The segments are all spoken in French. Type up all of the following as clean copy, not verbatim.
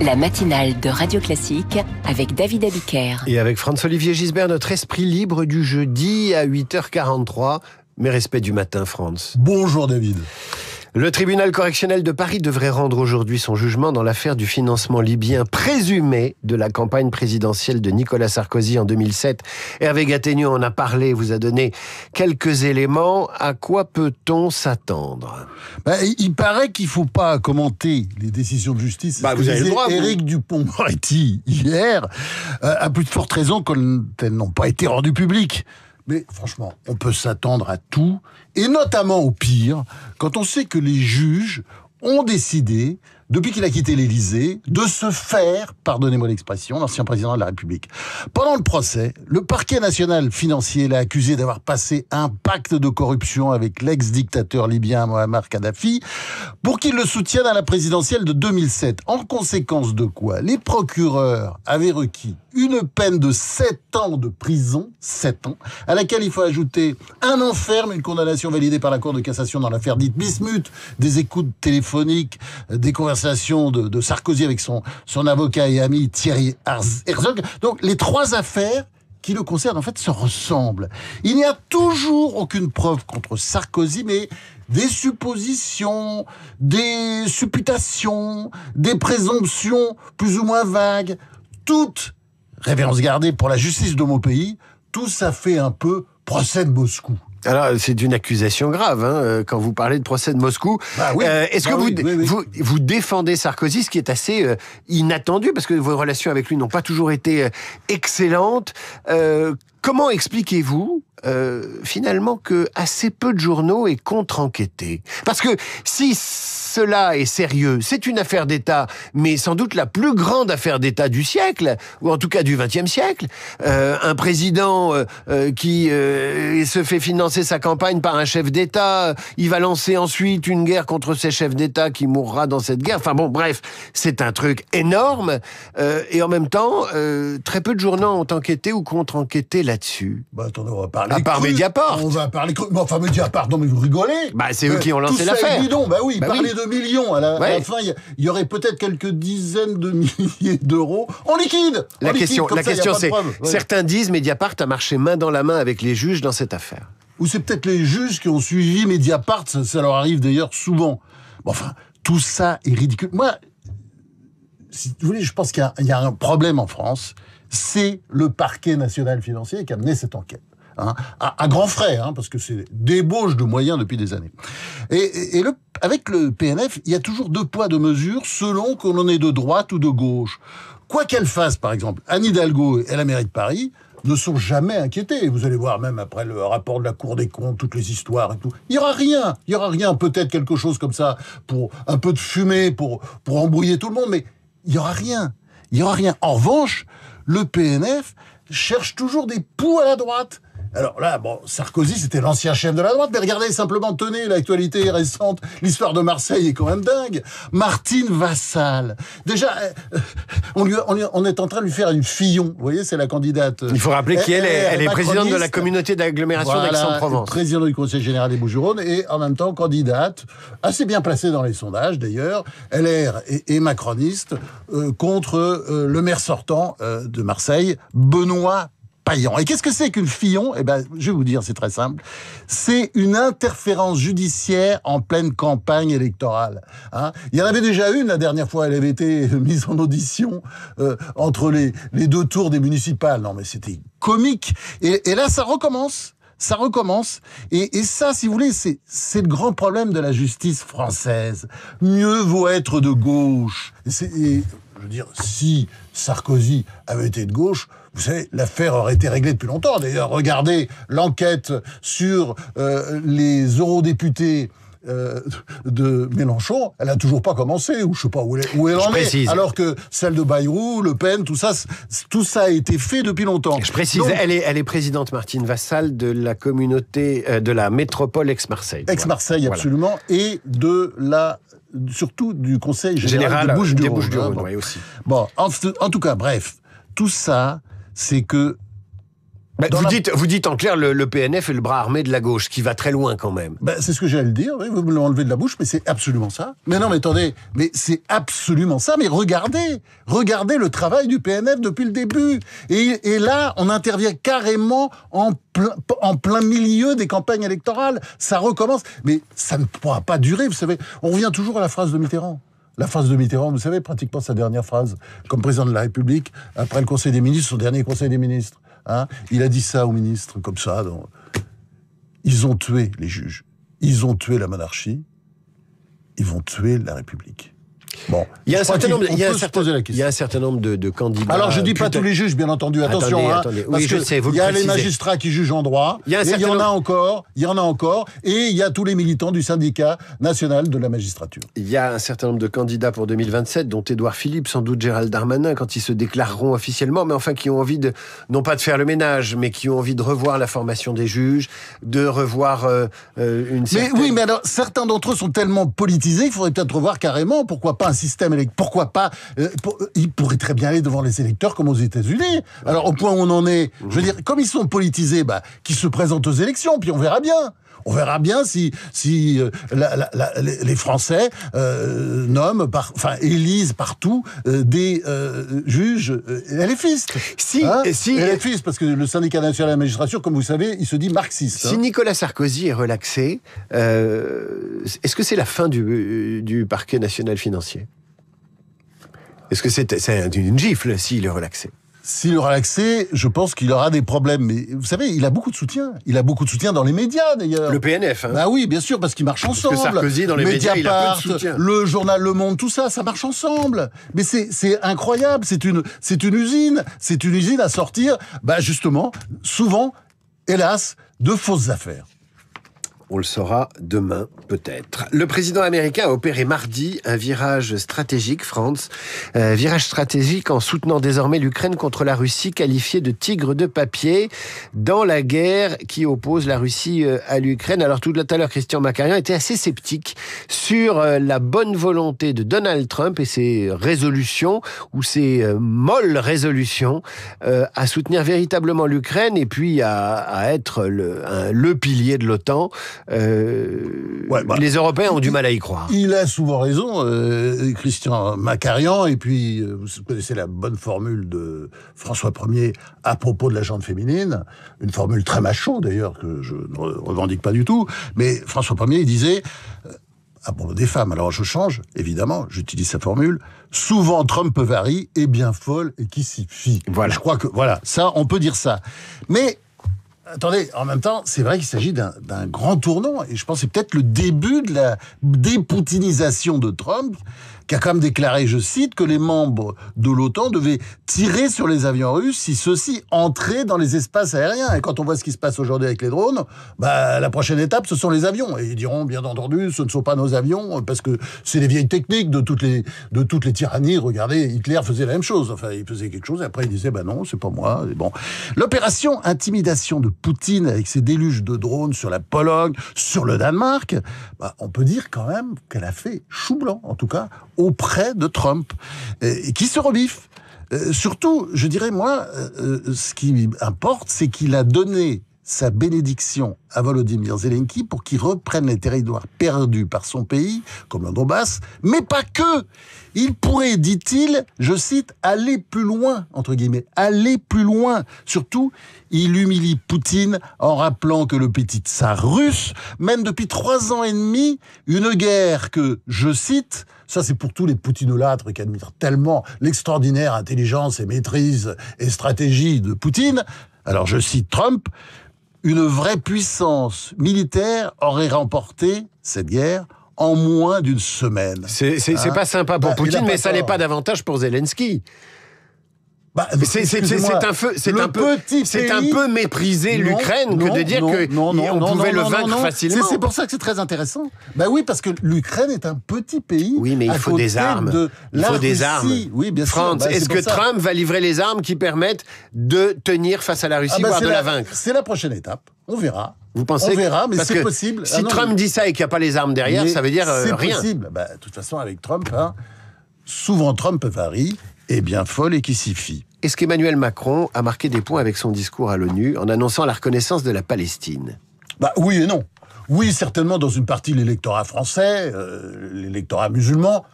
La matinale de Radio Classique avec David Abiker. Et avec Franz-Olivier Gisbert, notre esprit libre du jeudi à 8h43. Mes respects du matin, Franz. Bonjour David. Le tribunal correctionnel de Paris devrait rendre aujourd'hui son jugement dans l'affaire du financement libyen présumé de la campagne présidentielle de Nicolas Sarkozy en 2007. Hervé Gattegno en a parlé, vous a donné quelques éléments. À quoi peut-on s'attendre ? Il paraît qu'il ne faut pas commenter les décisions de justice. Vous avez le droit. Éric Dupond-Moretti hier, à plus de forte raison qu'elles n'ont pas été rendues publiques. Mais franchement, on peut s'attendre à tout, et notamment au pire, quand on sait que les juges ont décidé, depuis qu'il a quitté l'Élysée, de se faire, pardonnez-moi l'expression, l'ancien président de la République. Pendant le procès, le parquet national financier l'a accusé d'avoir passé un pacte de corruption avec l'ex-dictateur libyen Moammar Kadhafi pour qu'il le soutienne à la présidentielle de 2007. En conséquence de quoi, les procureurs avaient requis une peine de 7 ans de prison, 7 ans, à laquelle il faut ajouter 1 an ferme, une condamnation validée par la Cour de cassation dans l'affaire dite Bismuth, des écoutes téléphoniques, des conversations de Sarkozy avec son avocat et ami Thierry Herzog. Donc les 3 affaires qui le concernent, en fait, se ressemblent. Il n'y a toujours aucune preuve contre Sarkozy, mais des suppositions, des supputations, des présomptions plus ou moins vagues, toutes révérence gardée pour la justice de mon pays, tout ça fait un peu procès de Moscou. Alors, c'est une accusation grave, quand vous parlez de procès de Moscou. Oui. Est-ce que vous défendez Sarkozy, ce qui est assez inattendu, parce que vos relations avec lui n'ont pas toujours été excellentes. Comment expliquez-vous finalement que assez peu de journaux aient contre-enquêté ? Parce que si cela est sérieux, c'est une affaire d'État, mais sans doute la plus grande affaire d'État du siècle, ou en tout cas du XXe siècle. Un président qui se fait financer sa campagne par un chef d'État, il va lancer ensuite une guerre contre ces chefs d'État qui mourra dans cette guerre. Enfin bon, bref, c'est un truc énorme. Et en même temps, très peu de journaux ont enquêté ou contre-enquêté là-dessus. Attendez, on va parler à part Mediapart. On va parler cru. Mais enfin, Mediapart, non mais vous rigolez. C'est eux qui ont lancé l'affaire. Tout ça est bidon. Parler de millions. À la fin, il y aurait peut-être quelques dizaines de milliers d'euros en liquide. La question c'est, certains disent Mediapart a marché main dans la main avec les juges dans cette affaire. Ou c'est peut-être les juges qui ont suivi Mediapart, ça leur arrive d'ailleurs souvent. Tout ça est ridicule. Moi, si vous voulez, je pense qu'il y a un problème en France, c'est le parquet national financier qui a mené cette enquête. À grands frais, parce que c'est débauche de moyens depuis des années. Et avec le PNF, il y a toujours 2 poids, 2 mesures selon qu'on en est de droite ou de gauche. Quoi qu'elle fasse, par exemple, Anne Hidalgo et la mairie de Paris ne sont jamais inquiétés. Vous allez voir, même après le rapport de la Cour des comptes, toutes les histoires et tout, il y aura rien, peut-être quelque chose comme ça, pour un peu de fumée, pour embrouiller tout le monde, mais il y aura rien. En revanche, le PNF cherche toujours des poux à la droite. Alors là, Sarkozy, c'était l'ancien chef de la droite, mais regardez simplement, tenez, l'actualité récente, l'histoire de Marseille est quand même dingue. Martine Vassal. Déjà, on est en train de lui faire une Fillon. Vous voyez, c'est la candidate. Il faut rappeler qu'elle est présidente de la communauté d'agglomération d'Aix-en-Provence. Présidente du Conseil général des Bouches-du-Rhône et en même temps candidate, assez bien placée dans les sondages d'ailleurs, LR et macroniste, contre le maire sortant de Marseille, Benoît Payan. Et qu'est-ce que c'est qu'une Fillon ? Je vais vous dire, c'est très simple. C'est une interférence judiciaire en pleine campagne électorale. Il y en avait déjà une la dernière fois, elle avait été mise en audition entre les 2 tours des municipales. Non mais c'était comique. Et là, ça recommence. Et ça, si vous voulez, c'est le grand problème de la justice française. Mieux vaut être de gauche. Je veux dire, si Sarkozy avait été de gauche, vous savez, l'affaire aurait été réglée depuis longtemps. D'ailleurs, regardez l'enquête sur les eurodéputés de Mélenchon, elle a toujours pas commencé, ou je sais pas où elle en est. Alors que celle de Bayrou, Le Pen, tout ça a été fait depuis longtemps. Je précise, donc, elle est présidente Martine Vassal de la communauté, de la métropole Aix-Marseille. Aix-Marseille, voilà. Absolument, et surtout du Conseil général des Bouches-du-Rhône. Oui, aussi. En tout cas, bref, tout ça, c'est que Vous dites en clair le PNF est le bras armé de la gauche, qui va très loin quand même. C'est ce que j'allais le dire, oui, vous me l'enlevez de la bouche, mais c'est absolument ça. Mais non, mais attendez, mais c'est absolument ça. Mais regardez le travail du PNF depuis le début. Et là, on intervient carrément en plein milieu des campagnes électorales. Ça recommence, mais ça ne pourra pas durer, vous savez. On revient toujours à la phrase de Mitterrand. La phrase de Mitterrand, vous savez, pratiquement sa dernière phrase, comme président de la République, après le Conseil des ministres, son dernier Conseil des ministres. Il a dit ça aux ministres, comme ça. Ils ont tué les juges. Ils ont tué la monarchie. Ils vont tuer la République. Bon, il y a un certain nombre de candidats. Alors je dis pas tous les juges, bien entendu. Attention, attendez. Oui, je sais. Il y a les magistrats qui jugent en droit. Il y en a encore. Et il y a tous les militants du syndicat national de la magistrature. Il y a un certain nombre de candidats pour 2027, dont Édouard Philippe, sans doute Gérald Darmanin, quand ils se déclareront officiellement, mais enfin qui ont envie non pas de faire le ménage, mais qui ont envie de revoir la formation des juges, de revoir une certaine... Mais oui, mais alors certains d'entre eux sont tellement politisés qu'il faudrait peut-être revoir carrément. Pourquoi pas un système électoral? Pourquoi pas ils pourraient très bien aller devant les électeurs comme aux États-Unis. Alors au point où on en est, je veux dire, comme ils sont politisés, qu'ils se présentent aux élections, puis on verra bien. On verra bien si les Français élisent partout des juges LFistes. LFistes, parce que le syndicat national de la magistrature, comme vous savez, il se dit marxiste. Si Nicolas Sarkozy est relaxé, est-ce que c'est la fin du parquet national financier? Est-ce que c'est une gifle s'il est relaxé? S'il est relaxé, je pense qu'il aura des problèmes. Mais vous savez, il a beaucoup de soutien. Il a beaucoup de soutien dans les médias, d'ailleurs. Le PNF, Bah oui, bien sûr, parce qu'ils marchent ensemble. Parce que Sarkozy, dans les médias, il a peu de soutien. Le journal Le Monde, tout ça, ça marche ensemble. Mais c'est incroyable. C'est une usine. C'est une usine à sortir, justement, souvent, hélas, de fausses affaires. On le saura demain, peut-être. Le président américain a opéré mardi un virage stratégique, virage stratégique en soutenant désormais l'Ukraine contre la Russie, qualifiée de tigre de papier, dans la guerre qui oppose la Russie à l'Ukraine. Alors tout à l'heure, Christian Macarian était assez sceptique sur la bonne volonté de Donald Trump et ses résolutions, ou ses molles résolutions, à soutenir véritablement l'Ukraine et puis à être le pilier de l'OTAN. Les Européens ont du mal à y croire. Il a souvent raison, Christian Macarian, et puis vous connaissez la bonne formule de François Ier à propos de la gente féminine, une formule très macho d'ailleurs, que je ne revendique pas du tout, mais François Ier, il disait, à propos des femmes, alors je change, évidemment, j'utilise sa formule, souvent Trump varie, et bien folle, et qui s'y fie. Voilà. Je crois que, ça, on peut dire ça. Mais attendez, en même temps, c'est vrai qu'il s'agit d'un grand tournant, et je pense que c'est peut-être le début de la dépoutinisation de Trump, qui a quand même déclaré, je cite, que les membres de l'OTAN devaient tirer sur les avions russes si ceux-ci entraient dans les espaces aériens. Et quand on voit ce qui se passe aujourd'hui avec les drones, la prochaine étape, ce sont les avions. Et ils diront, bien entendu, ce ne sont pas nos avions, parce que c'est les vieilles techniques de toutes les tyrannies. Regardez, Hitler faisait la même chose. Enfin, il faisait quelque chose, et après il disait, non, c'est pas moi. Et bon. L'opération intimidation de Poutine, avec ses déluges de drones sur la Pologne, sur le Danemark, on peut dire quand même qu'elle a fait chou blanc, en tout cas, auprès de Trump, et qui se rebiffe. Surtout, je dirais, moi, ce qui importe, c'est qu'il a donné sa bénédiction à Volodymyr Zelensky pour qu'il reprenne les territoires perdus par son pays, comme le Donbass, mais pas que. Il pourrait, dit-il, je cite, aller plus loin, entre guillemets, aller plus loin. Surtout, il humilie Poutine en rappelant que le petit tsar russe mène depuis 3 ans et demi une guerre que, je cite, ça c'est pour tous les poutinolâtres qui admirent tellement l'extraordinaire intelligence et maîtrise et stratégie de Poutine. Alors je cite Trump, une vraie puissance militaire aurait remporté cette guerre en moins d'une semaine. C'est pas sympa pour Poutine, mais ça n'est pas davantage pour Zelensky. C'est un peu mépriser l'Ukraine que de dire qu'on pouvait le vaincre facilement. C'est pour ça que c'est très intéressant. Oui, parce que l'Ukraine est un petit pays. Oui, mais il faut des armes. Il faut des armes. Oui, bien sûr. France, est-ce que Trump va livrer les armes qui permettent de tenir face à la Russie, voire de la vaincre? C'est la prochaine étape. On verra. Vous pensez? On verra, mais c'est possible. Si Trump dit ça et qu'il n'y a pas les armes derrière, ça veut dire rien. C'est possible. De toute façon, avec Trump, souvent Trump varie, et bien folle et qui s'y fie. est-ce qu'Emmanuel Macron a marqué des points avec son discours à l'ONU en annonçant la reconnaissance de la Palestine? Oui et non. Oui, certainement dans une partie de l'électorat français, l'électorat musulman,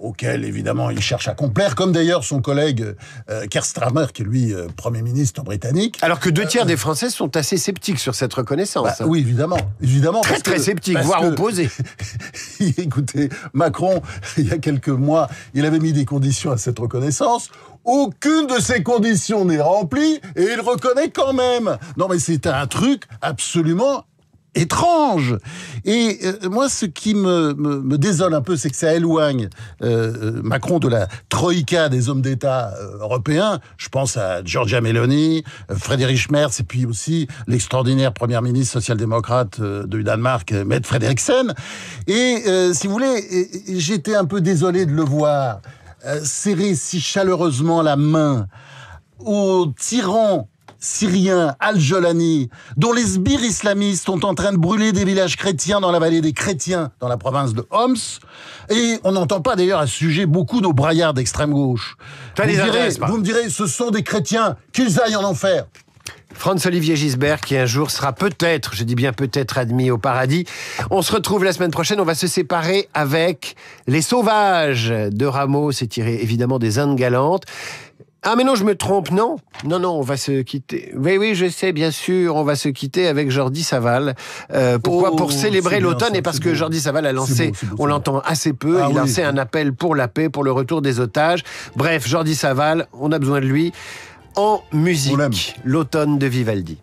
auquel évidemment il cherche à complaire, comme d'ailleurs son collègue Keir Starmer, qui est lui Premier ministre britannique. Alors que 2 tiers des Français sont assez sceptiques sur cette reconnaissance. Oui, évidemment. Très sceptiques, voire opposés. Écoutez, Macron, il y a quelques mois, il avait mis des conditions à cette reconnaissance. Aucune de ces conditions n'est remplie et il reconnaît quand même. Non, mais c'est un truc absolument étrange. Et moi, ce qui me désole un peu, c'est que ça éloigne Macron de la troïka des hommes d'État européens. Je pense à Giorgia Meloni, Friedrich Merz, et puis aussi l'extraordinaire première ministre social-démocrate du Danemark, Mette Frederiksen. Et si vous voulez, j'étais un peu désolé de le voir serrer si chaleureusement la main au tyran syrien Al-Jolani, dont les sbires islamistes sont en train de brûler des villages chrétiens dans la vallée des chrétiens, dans la province de Homs. Et on n'entend pas d'ailleurs à ce sujet beaucoup nos braillards d'extrême gauche. Vous me direz, ce sont des chrétiens, qu'ils aillent en enfer. Franz-Olivier Gisbert, qui un jour sera peut-être, je dis bien peut-être, admis au paradis. On se retrouve la semaine prochaine, on va se séparer avec Les Sauvages de Rameau, c'est tiré évidemment des Indes galantes. Ah mais non, je me trompe, non, on va se quitter. Oui, je sais, bien sûr, on va se quitter avec Jordi Savall. Pourquoi? Pour célébrer l'automne, et parce que Jordi Savall a lancé, on l'entend assez peu, il a lancé un appel pour la paix, pour le retour des otages. Bref, Jordi Savall, on a besoin de lui en musique. L'automne de Vivaldi.